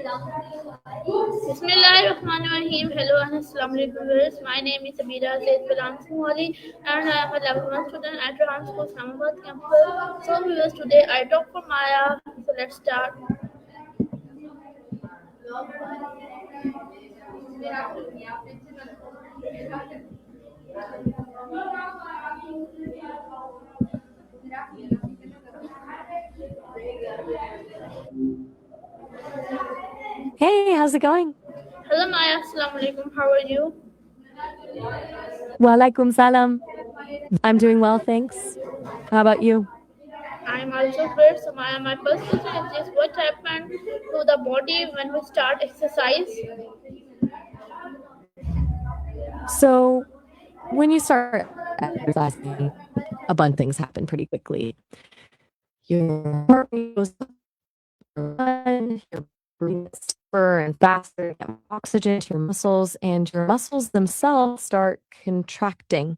Bismillahirrahmanirrahim. Hello and Assalamu alaikum viewers. My name is Abira Zaid Bilansi Wali and I am a level 1 student at Rahan School Islamabad campus. So viewers, today I talk for Maya. So let's start. Hey, how's it going? Hello Maya, Assalamu alaikum. How are you? Walaikum salam. I'm doing well, thanks. How about you? I am also good. So Maya, my first question is this: what happened to the body when we start exercise? So, when you start exercising, a bunch of things happen pretty quickly. Your heart rate goes up, your breathing gets deeper and faster, you get oxygen to your muscles, and your muscles themselves start contracting.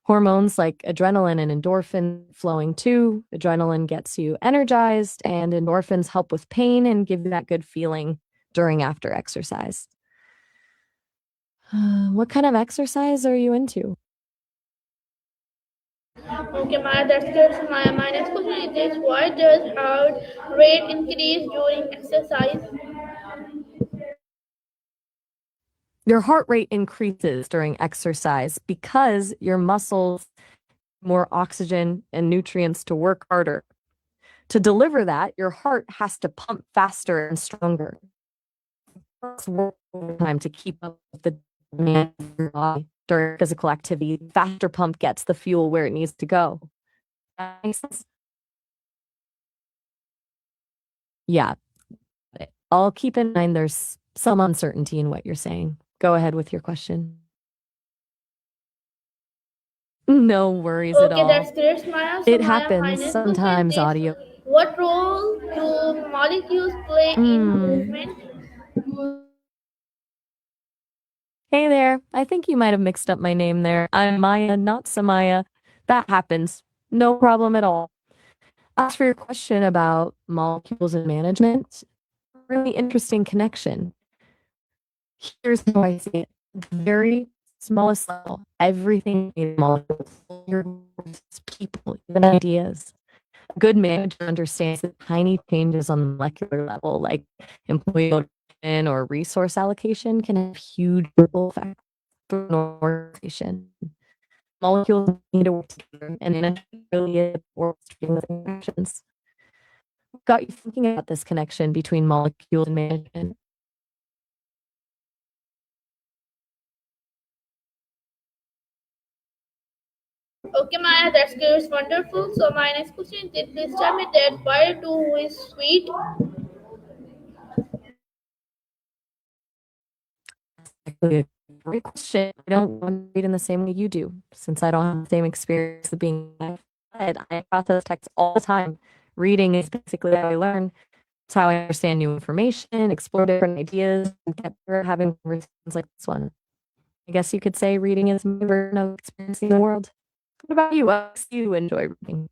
Hormones like adrenaline and endorphin flowing too. Adrenaline gets you energized, and endorphins help with pain and give you that good feeling during after exercise. What kind of exercise are you into? Okay, Maya, that's good. So Maya, my next question is this: why does heart rate increase during exercise? Your heart rate increases during exercise because your muscles need more oxygen and nutrients to work harder. To deliver that, your heart has to pump faster and stronger. It's work time to keep up with the demand of your body during physical activity. Faster pump gets the fuel where it needs to go. That makes sense? Yeah. I'll keep in mind there's some uncertainty in what you're saying. Go ahead with your question. No worries at Okay, that's all. great, Maya. So It Maya, my happens next question sometimes, is audio. what role do molecules play in Mm. movement? Hey there. I think you might have mixed up my name there. I'm Maya, not Samaya. That happens. No problem at all. As for your question about molecules and management, really interesting connection. Here's how I see it. At the very smallest level, everything in molecules, your people, even ideas. A good manager understands that tiny changes on the molecular level, like employee motivation or resource allocation, can have huge ripple effects for an organization. Molecules need to work together, and energy really is orchestrating those interactions. What got you thinking about this connection between molecules and management? Okay, Maya, that's good. It's wonderful. So my next question is please tell me that why do we sweet? Actually a great question. I don't want to read in the same way you do, since I don't have the same experience of being read. I process text all the time. Reading is basically how I learn. It's how I understand new information, explore different ideas, and get better at having conversations like this one. I guess you could say reading is my version of experiencing the world. What about you? What makes you enjoy reading?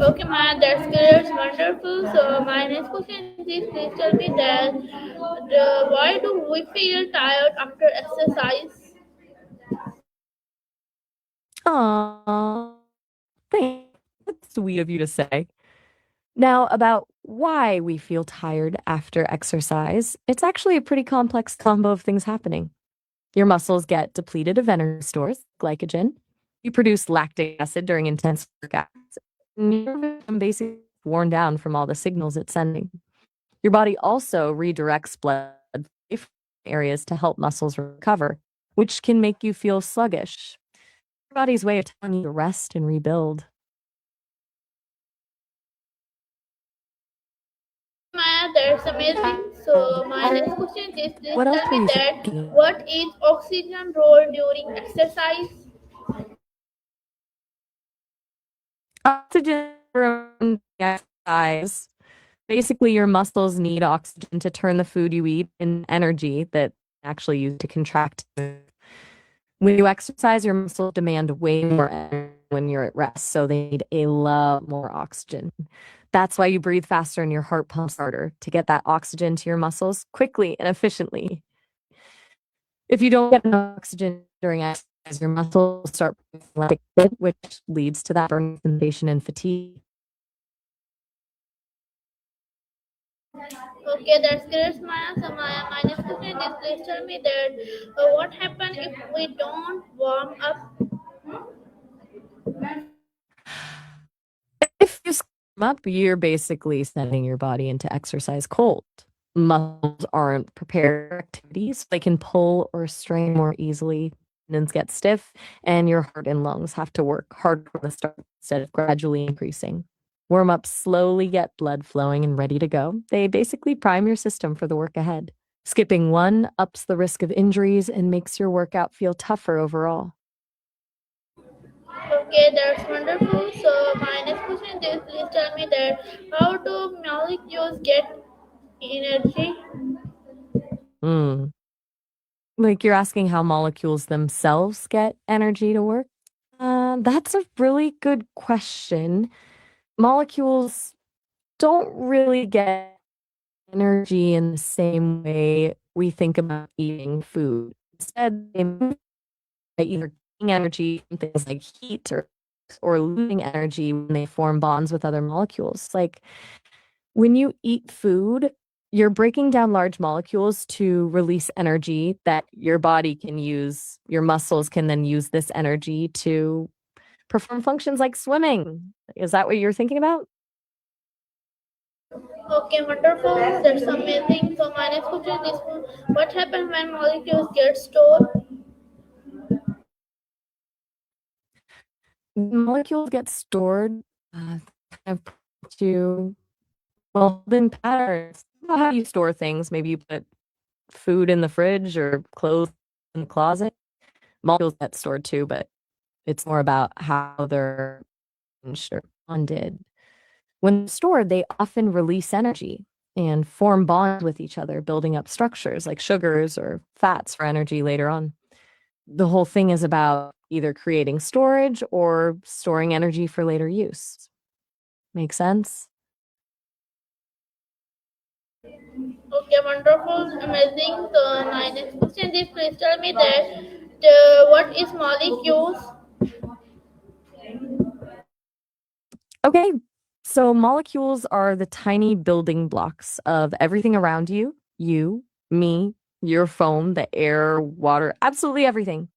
Okay, Maya, that's good. It's wonderful. So my next question is please tell me that why do we feel tired after exercise? Aww, thanks. That's sweet of you to say. Now, about why we feel tired after exercise, it's actually a pretty complex combo of things happening. Your muscles get depleted of energy stores, glycogen. You produce lactic acid during intense workouts. And your system basically worn down from all the signals it's sending. Your body also redirects blood from areas to help muscles recover, which can make you feel sluggish. Your body's way of telling you to rest and rebuild. Maya, that's amazing. So my next question is please What else tell were me you that thinking? what is oxygen role during exercise? Oxygen from exercise. Basically, your muscles need oxygen to turn the food you eat into energy that actually use to contract. When you exercise, your muscles demand way more energy when you're at rest, so they need a lot more oxygen. That's why you breathe faster and your heart pumps harder to get that oxygen to your muscles quickly and efficiently. If you don't get enough oxygen during exercise, your muscles start producing lactic acid, which leads to that burning sensation and fatigue. Okay, that's great, Maya. So, Maya, my next question is please tell me that what happens if we don't warm up? If you warm up, you're basically sending your body into exercise cold. Muscles aren't prepared for activities. They can pull or strain more easily. Tendons get stiff, and your heart and lungs have to work harder from the start instead of gradually increasing. Warm up slowly get blood flowing and ready to go. They basically prime your system for the work ahead. Skipping one ups the risk of injuries and makes your workout feel tougher overall. Okay, that's wonderful. So, my next question is please tell me that how do molecules get energy? Hmm. Like you're asking how molecules themselves get energy to work? That's a really good question. Molecules don't really get energy in the same way we think about eating food. Instead, they move by either getting energy from things like heat or losing energy when they form bonds with other molecules. Like when you eat food, you're breaking down large molecules to release energy that your body can use. Your muscles can then use this energy to perform functions like swimming. Is that what you're thinking about? Okay, wonderful. That's amazing. So, my next question is what happens when molecules get stored? Molecules get stored kind of to well in patterns. You know how you store things. Maybe you put food in the fridge or clothes in the closet. Molecules get stored too, but it's more about how they're arranged or bonded. When stored, they often release energy and form bonds with each other, building up structures like sugars or fats for energy later on. The whole thing is about either creating storage or storing energy for later use. Make sense? Okay, wonderful, amazing. So, my next question is please tell me that what is molecules? Okay, so molecules are the tiny building blocks of everything around you, me, your phone, the air, water, absolutely everything.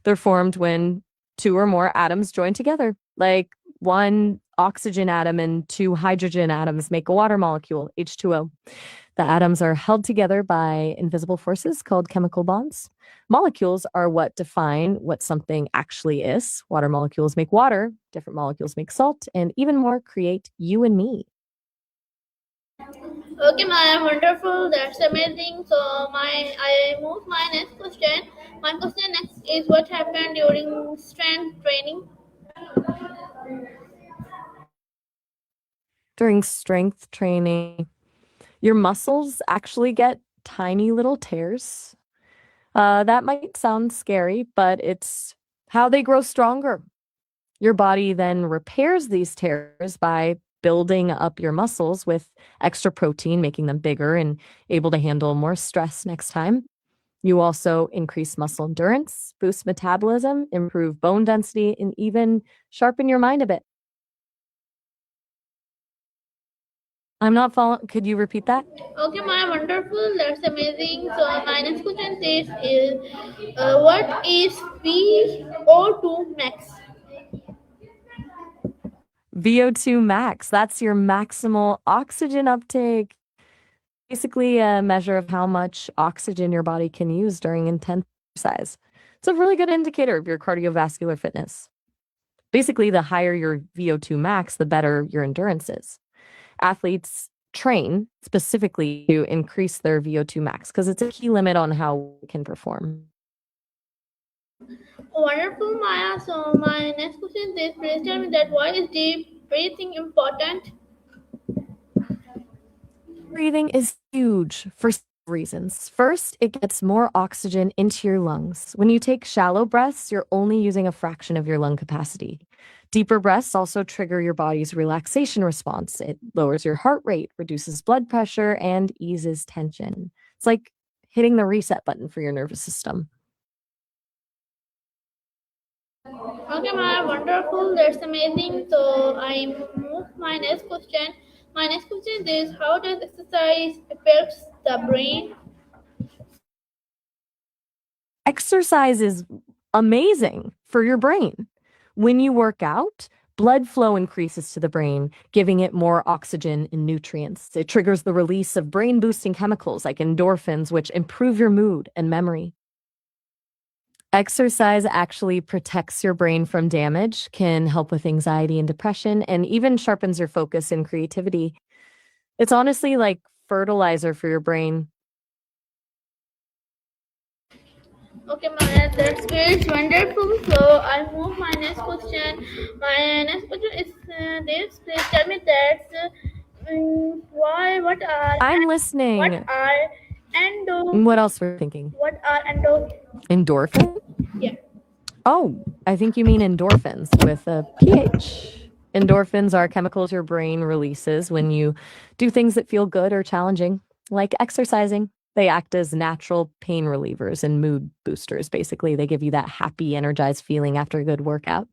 They're formed when two or more atoms join together, like one oxygen atom and two hydrogen atoms make a water molecule, H2O. The atoms are held together by invisible forces called chemical bonds. Molecules are what define what something actually is. Water molecules make water, different molecules make salt, and even more create you and me. Okay, my wonderful. That's amazing. So, I move my next question. My question next is what happened during strength training? During strength training, your muscles actually get tiny little tears. That might sound scary, but it's how they grow stronger. Your body then repairs these tears by building up your muscles with extra protein, making them bigger and able to handle more stress next time. You also increase muscle endurance, boost metabolism, improve bone density, and even sharpen your mind a bit. I'm not following. Could you repeat that? Okay, my wonderful. That's amazing. So, my next question is what is VO2 max? VO2 max, that's your maximal oxygen uptake. Basically, a measure of how much oxygen your body can use during intense exercise. It's a really good indicator of your cardiovascular fitness. Basically, the higher your VO2 max, the better your endurance is. Athletes train specifically to increase their VO2 max because it's a key limit on how we can perform. Wonderful, Maya. So, my next question is please tell me that why is deep breathing important? Breathing is huge for reasons. First, it gets more oxygen into your lungs. When you take shallow breaths, you're only using a fraction of your lung capacity. Deeper breaths also trigger your body's relaxation response. It lowers your heart rate, reduces blood pressure, and eases tension. It's like hitting the reset button for your nervous system. Okay, Maya, wonderful. That's amazing. So I move my next question. My next question is how does exercise affects the brain? Exercise is amazing for your brain. When you work out, blood flow increases to the brain, giving it more oxygen and nutrients. It triggers the release of brain boosting chemicals like endorphins, which improve your mood and memory. Exercise actually protects your brain from damage, can help with anxiety and depression, and even sharpens your focus and creativity. It's honestly like fertilizer for your brain. Okay, Maya, that's great. It's wonderful. So I move my next question. My next question is this. Please tell me that why I'm what listening. are endo What else were you thinking? what are endo Endorphin? yeah. Oh, I think you mean endorphins with a PH. Endorphins are chemicals your brain releases when you do things that feel good or challenging, like exercising. They act as natural pain relievers and mood boosters. Basically, they give you that happy, energized feeling after a good workout.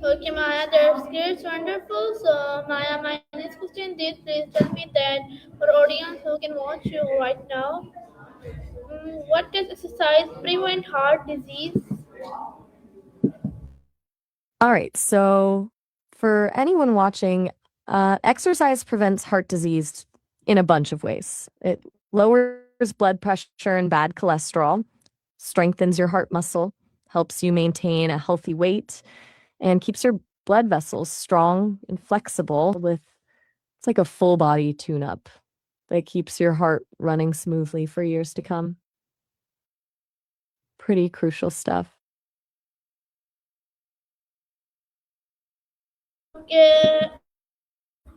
Okay, Maya, that's great. It's wonderful. So Maya, my next question is please tell me that for audience who can watch you right now, what does exercise prevent heart disease? All right, so for anyone watching, exercise prevents heart disease in a bunch of ways. It lowers blood pressure and bad cholesterol, strengthens your heart muscle, helps you maintain a healthy weight, and keeps your blood vessels strong and flexible with it's like a full body tune up that keeps your heart running smoothly for years to come. Pretty crucial stuff. Okay,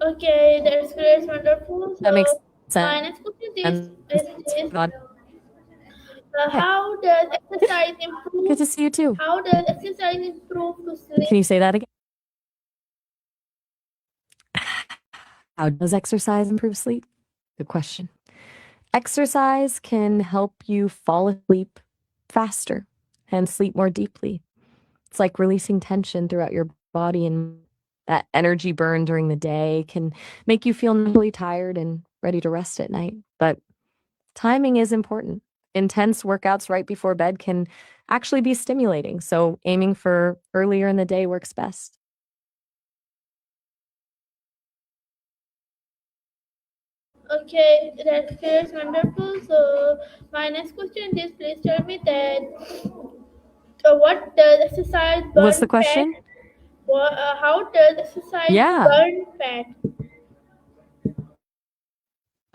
okay, that's great. It's wonderful. That makes So my sense. next question is God. Yeah, how does exercise good improve? to see you too. How does exercise improve to sleep? Can you say that again? How does exercise improve sleep? Good question. Exercise can help you fall asleep faster and sleep more deeply. It's like releasing tension throughout your body, and that energy burn during the day can make you feel mentally tired and ready to rest at night. But timing is important. Intense workouts right before bed can actually be stimulating, so aiming for earlier in the day works best. Okay, that feels wonderful. So my next question is please tell me that what does exercise What's the burn fat? question? How does exercise Yeah. burn fat?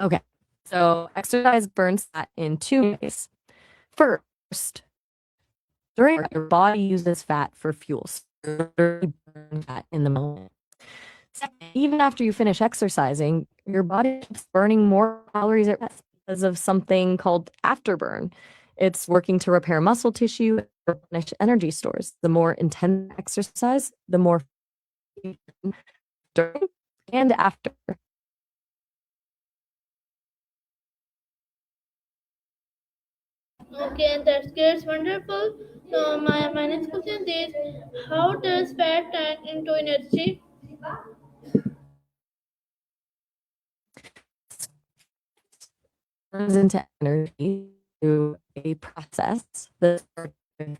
Okay. So exercise burns fat in two ways. First, during your body uses fat for fuel. So you burn fat in the moment. Second, even after you finish exercising, your body keeps burning more calories at rest because of something called afterburn. It's working to repair muscle tissue and replenish energy stores. The more intense exercise, the more you burn during and after. Okay, that's good. It's wonderful. So my next question is how does fat turn into energy? Turns into energy through a process that starts with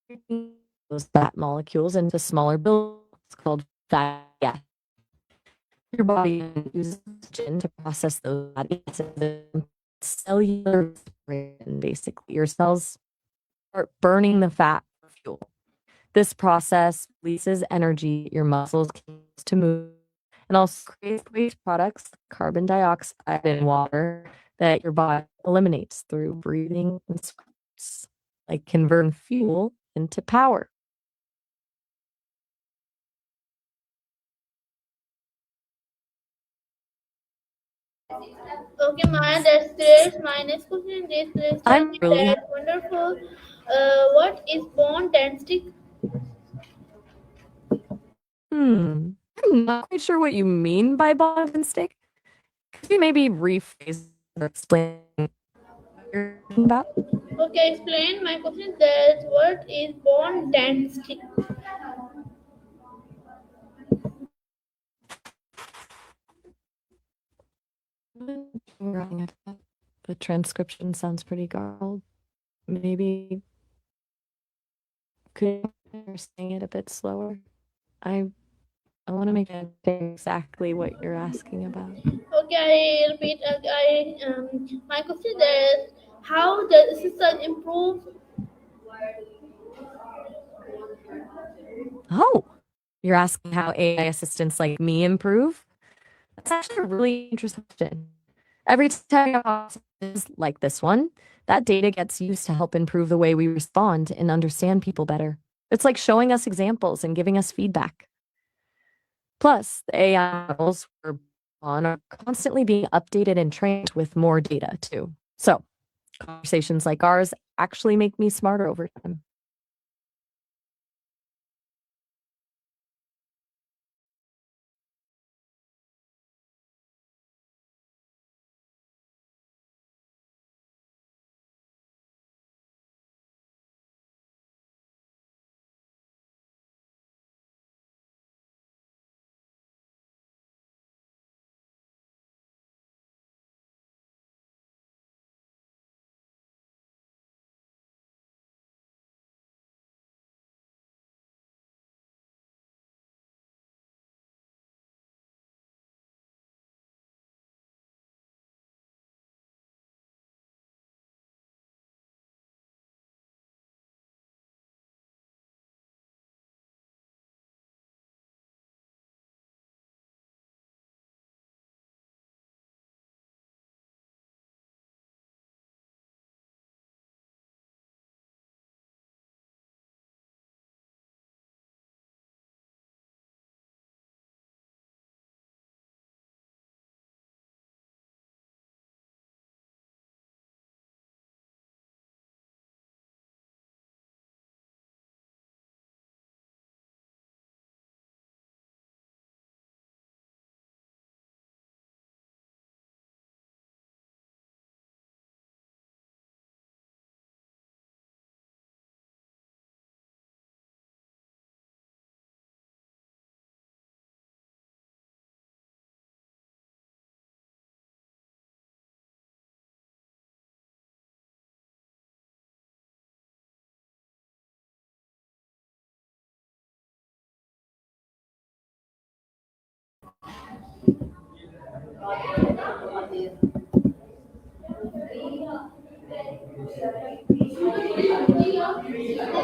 breaking those fat molecules into smaller buildings called fatty acids. Your body uses oxygen to process those fatty acids in cellular respiration. Basically, your cells start burning the fat for fuel. This process releases energy your muscles can use to move and also creates waste products, carbon dioxide and water that your body eliminates through breathing and sweat, like converting fuel into power. Okay, Maya, that's great. My next question is please tell I'm me really that wonderful. What is bone density? I'm not quite sure what you mean by bond and stick. Could you maybe rephrase or explain what you're talking about? Okay, explain my question that what is bone density? The transcription sounds pretty garbled. Maybe could you saying it a bit slower? I I want to make sure I understand exactly what you're asking about. Okay, I repeat. My question is how does exercise improve? Oh, you're asking how AI assistants like me improve? That's actually a really interesting question. Every time you have options like this one, that data gets used to help improve the way we respond and understand people better. It's like showing us examples and giving us feedback. Plus, the AI models we're on are constantly being updated and trained with more data too. So, conversations like ours actually make me smarter over time.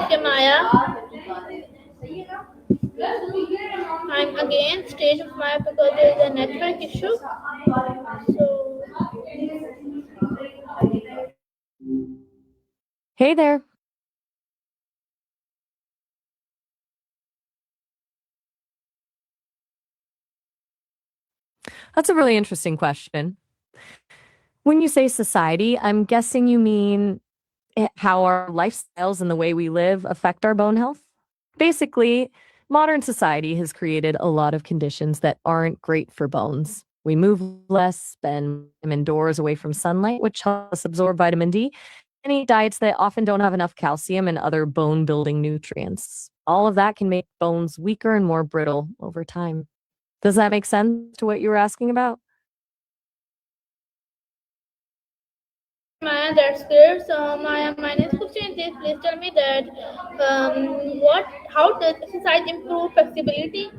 Okay, Maya, I'm again stage of Maya because there is a network issue. So, Hey there. That's a really interesting question. When you say society, I'm guessing you mean how our lifestyles and the way we live affect our bone health. Basically, modern society has created a lot of conditions that aren't great for bones. We move less, spend time indoors away from sunlight, which helps us absorb vitamin D, and eat diets that often don't have enough calcium and other bone building nutrients. All of that can make bones weaker and more brittle over time. Does that make sense to what you were asking about? Maya, that's great. So, Maya, my next question is please tell me that how does exercise improve flexibility?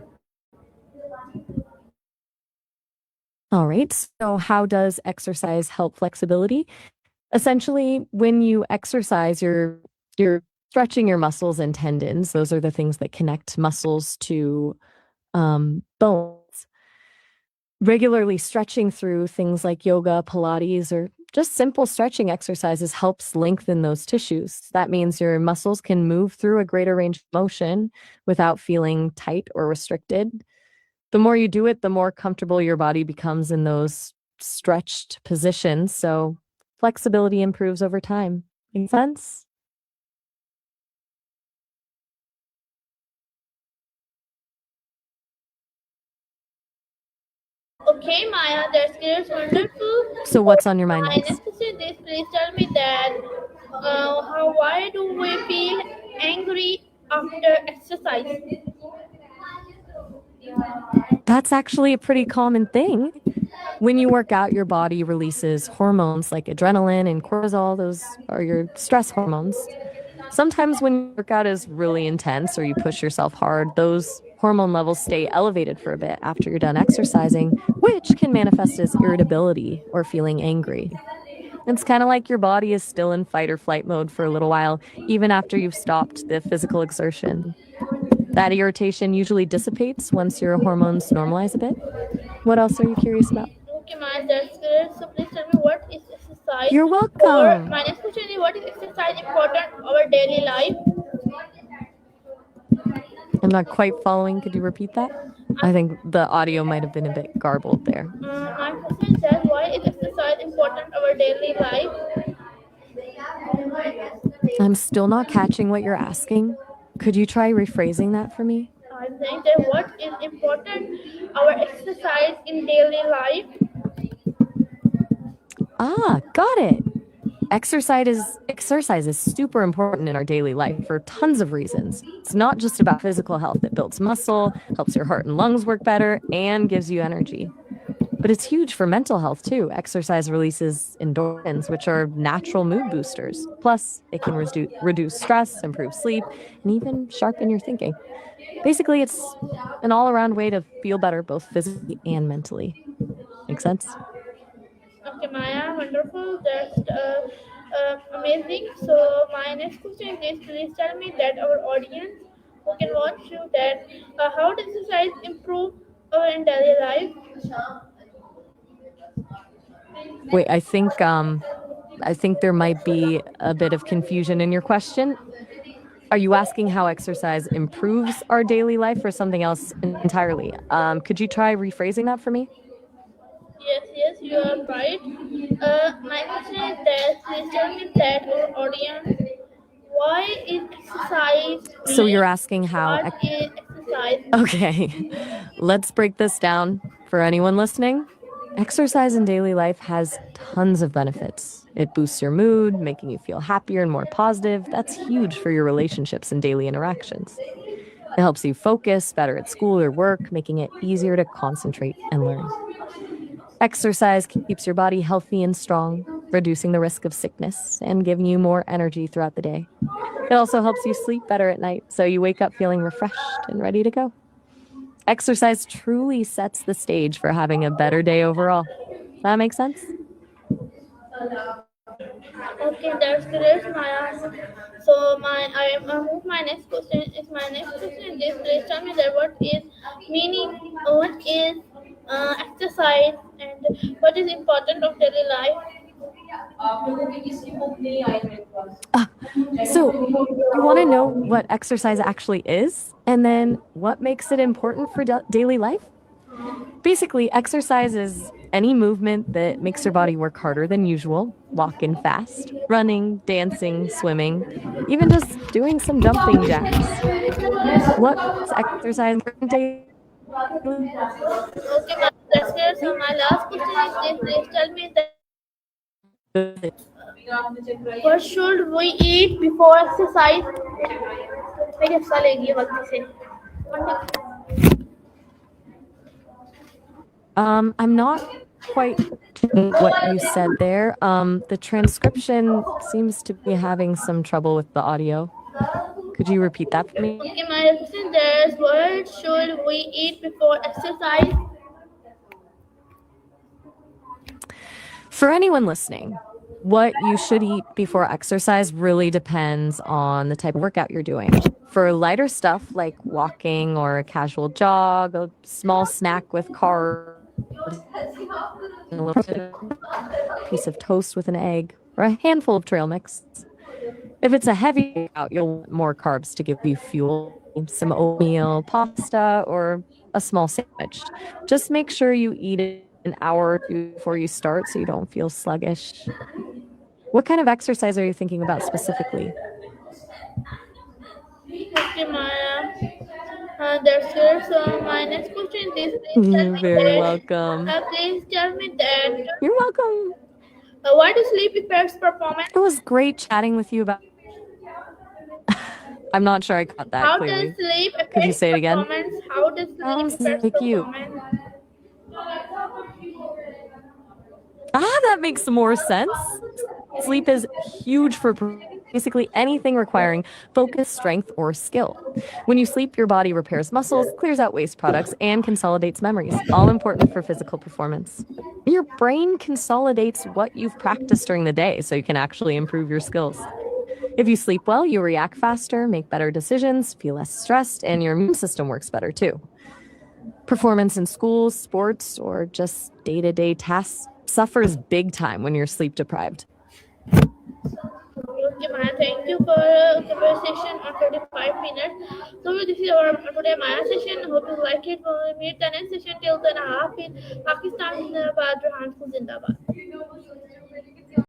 All right. So, how does exercise help flexibility? Essentially, when you exercise, you're stretching your muscles and tendons. Those are the things that connect muscles to bones. Regularly stretching through things like yoga, Pilates, or just simple stretching exercises helps lengthen those tissues. That means your muscles can move through a greater range of motion without feeling tight or restricted. The more you do it, the more comfortable your body becomes in those stretched positions, so flexibility improves over time. Make sense? Okay, Maya, that's great, wonderful. So, what's on your mind My next? next question is, please tell me that why do we feel angry after exercise? That's actually a pretty common thing. When you work out, your body releases hormones like adrenaline and cortisol. Those are your stress hormones. Sometimes when your workout is really intense or you push yourself hard, those hormone levels stay elevated for a bit after you're done exercising, which can manifest as irritability or feeling angry. It's kind of like your body is still in fight or flight mode for a little while, even after you've stopped the physical exertion. That irritation usually dissipates once your hormones normalize a bit. What else are you curious about? Okay, Maya, that's great. So please tell me what is exercise You're for? welcome. My next question is, what is exercise important in our daily life? I'm not quite following. Could you repeat that? I think the audio might have been a bit garbled there. My question is that why is exercise important in our daily life? I'm still not catching what you're asking. Could you try rephrasing that for me? I'm saying that what is important our exercise in daily life. Ah, got it. Exercise is super important in our daily life for tons of reasons. It's not just about physical health. It builds muscle, helps your heart and lungs work better, and gives you energy. But it's huge for mental health too. Exercise releases endorphins, which are natural mood boosters. Plus, it can reduce stress, improve sleep, and even sharpen your thinking. Basically, it's an all around way to feel better both physically and mentally. Make sense? Okay, Maya, wonderful. That's amazing. So my next question is, please tell me that our audience who can watch you that how does exercise improve our in daily life? Wait, I think there might be a bit of confusion in your question. Are you asking how exercise improves our daily life or something else entirely? Could you try rephrasing that for me? Yes, yes, you are right. My question is that please tell me that our audience why is exercise So you're mean? asking how What is exercise? Okay, let's break this down for anyone listening. Exercise in daily life has tons of benefits. It boosts your mood, making you feel happier and more positive. That's huge for your relationships and daily interactions. It helps you focus better at school or work, making it easier to concentrate and learn. Exercise keeps your body healthy and strong, reducing the risk of sickness and giving you more energy throughout the day. It also helps you sleep better at night, so you wake up feeling refreshed and ready to go. Exercise truly sets the stage for having a better day overall. That makes sense? Okay, that's great, Maya. So my next question is my next question is please tell me that what is meaning, what is exercise, and what is important of daily life. Ah, so you want to know what exercise actually is and then what makes it important for daily life? Basically, exercise is any movement that makes your body work harder than usual, walking fast, running, dancing, swimming, even just doing some jumping jacks. What makes exercise important daily? Okay, that's great. So my last question is this: please tell me that what should we eat before exercise? मेरी हिस्सा लेगी ये गलती से. I'm not quite getting what you said there. The transcription seems to be having some trouble with the audio. Could you repeat that for me? Okay, my question is what should we eat before exercise? For anyone listening, what you should eat before exercise really depends on the type of workout you're doing. For lighter stuff like walking or a casual jog, a small snack with carbs, and a little piece of toast with an egg, or a handful of trail mix. If it's a heavy workout, you'll want more carbs to give you fuel, some oatmeal, pasta, or a small sandwich. Just make sure you eat it an hour or two before you start so you don't feel sluggish. What kind of exercise are you thinking about specifically? Okay, Maya. That's good. So my next question is, You're very welcome. please tell me that You're welcome. why do sleep affects performance? It was great chatting with you about. I'm not sure I caught that How does clearly. sleep Could you affect say it again? performance? How does sleep Sounds affect like you. performance? That makes more sense. Sleep is huge for basically anything requiring focus, strength, or skill. When you sleep, your body repairs muscles, clears out waste products, and consolidates memories, all important for physical performance. Your brain consolidates what you've practiced during the day so you can actually improve your skills. If you sleep well, you react faster, make better decisions, feel less stressed, and your immune system works better too. Performance in schools, sports, or just day to day tasks suffers big time when you're sleep deprived. Okay, Maya, thank you for conversation on 25 minutes. So this is our today Maya session. Hope you like it. We'll meet the next session till then. Hafiz, Pakistan Zindabad, Rahan Zindabad.